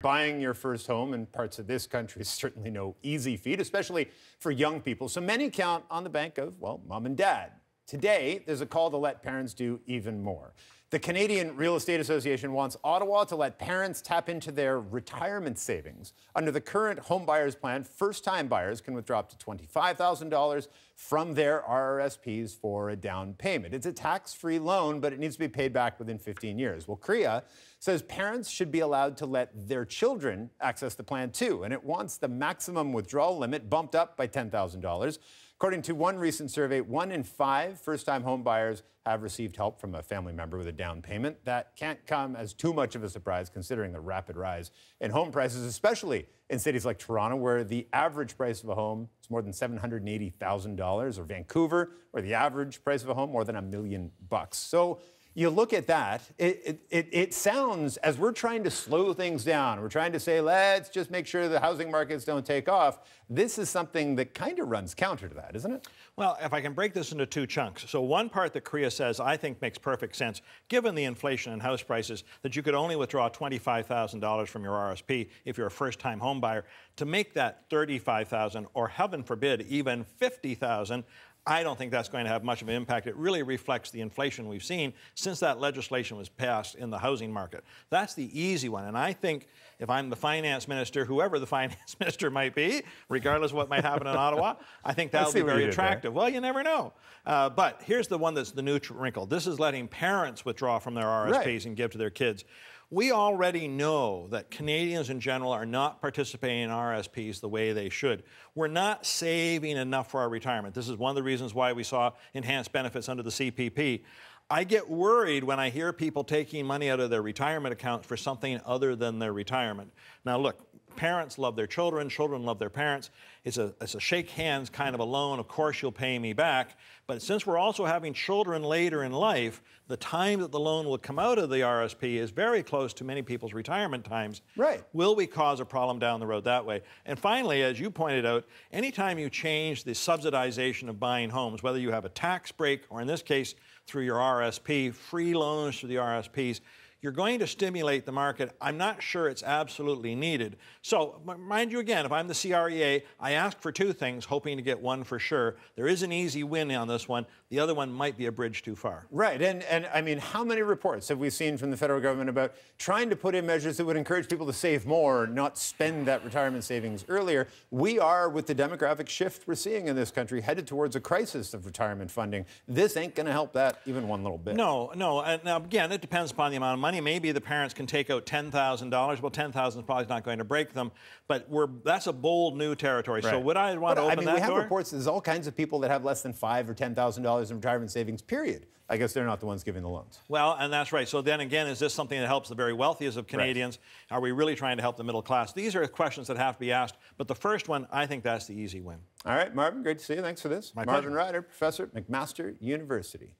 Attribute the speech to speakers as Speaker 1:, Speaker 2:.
Speaker 1: buying your first home in parts of this country is certainly no easy feat, especially for young people. So many count on the bank of, well, mom and dad. Today, there's a call to let parents do even more. The Canadian Real Estate Association wants Ottawa to let parents tap into their retirement savings. Under the current home buyers plan, first-time buyers can withdraw up to $25,000 from their RRSPs for a down payment. It's a tax-free loan, but it needs to be paid back within 15 years. Well, CREA says parents should be allowed to let their children access the plan too, and it wants the maximum withdrawal limit bumped up by $10,000. According to one recent survey, 1 in 5 first-time home buyers have received help from a family member with a down payment. That can't come as too much of a surprise considering the rapid rise in home prices, especially in cities like Toronto, where the average price of a home is more than $780,000, or Vancouver, where the average price of a home more than $1 million. So you look at that, it sounds, as we're trying to slow things down, we're trying to say, let's just make sure the housing markets don't take off. This is something that kind of runs counter to that, isn't it?
Speaker 2: Well, if I can break this into 2 chunks. So one part that CREA says I think makes perfect sense, given the inflation in house prices, that you could only withdraw $25,000 from your RSP if you're a first-time home buyer. To make that $35,000, or heaven forbid, even $50,000, I don't think that's going to have much of an impact. It really reflects the inflation we've seen since that legislation was passed in the housing market. That's the easy one. And I think if I'm the finance minister, whoever the finance minister might be, regardless of what might happen in Ottawa, I think that'll be very attractive. Well, you never know. But here's the one that's the new wrinkle. This is letting parents withdraw from their RSPs and give to their kids. We already know that Canadians in general are not participating in RSPs the way they should. We're not saving enough for our retirement. This is one of the reasons why we saw enhanced benefits under the CPP. I get worried when I hear people taking money out of their retirement accounts for something other than their retirement. Now, look, parents love their children, children love their parents. It's a shake hands kind of a loan. Of course, you'll pay me back. But since we're also having children later in life, the time that the loan will come out of the RSP is very close to many people's retirement times.
Speaker 1: Right.
Speaker 2: Will we cause a problem down the road that way? And finally, as you pointed out, anytime you change the subsidization of buying homes, whether you have a tax break or in this case, through your RSP, free loans through the RSPs, you're going to stimulate the market. I'm not sure it's absolutely needed. So, mind you again, if I'm the CREA, I ask for 2 things, hoping to get one for sure. There is an easy win on this one. The other one might be a bridge too far.
Speaker 1: Right, and I mean, how many reports have we seen from the federal government about trying to put in measures that would encourage people to save more, not spend that retirement savings earlier? We are, with the demographic shift we're seeing in this country, headed towards a crisis of retirement funding. This ain't going to help that even one little bit.
Speaker 2: No. And now, again, it depends upon the amount of money. Maybe the parents can take out $10,000. Well, $10,000 is probably not going to break them, but that's a bold new territory. Right. So would I want to open that door?
Speaker 1: We have reports there's all kinds of people that have less than $5,000 or $10,000 in retirement savings, period. I guess they're not the ones giving the loans.
Speaker 2: Well, and that's right. So then again, is this something that helps the very wealthiest of Canadians? Right. Are we really trying to help the middle class? These are questions that have to be asked, but the first one, I think that's the easy win.
Speaker 1: All right, Marvin, great to see you. Thanks for this.
Speaker 2: My
Speaker 1: Marvin
Speaker 2: pleasure.
Speaker 1: Ryder, professor at McMaster University.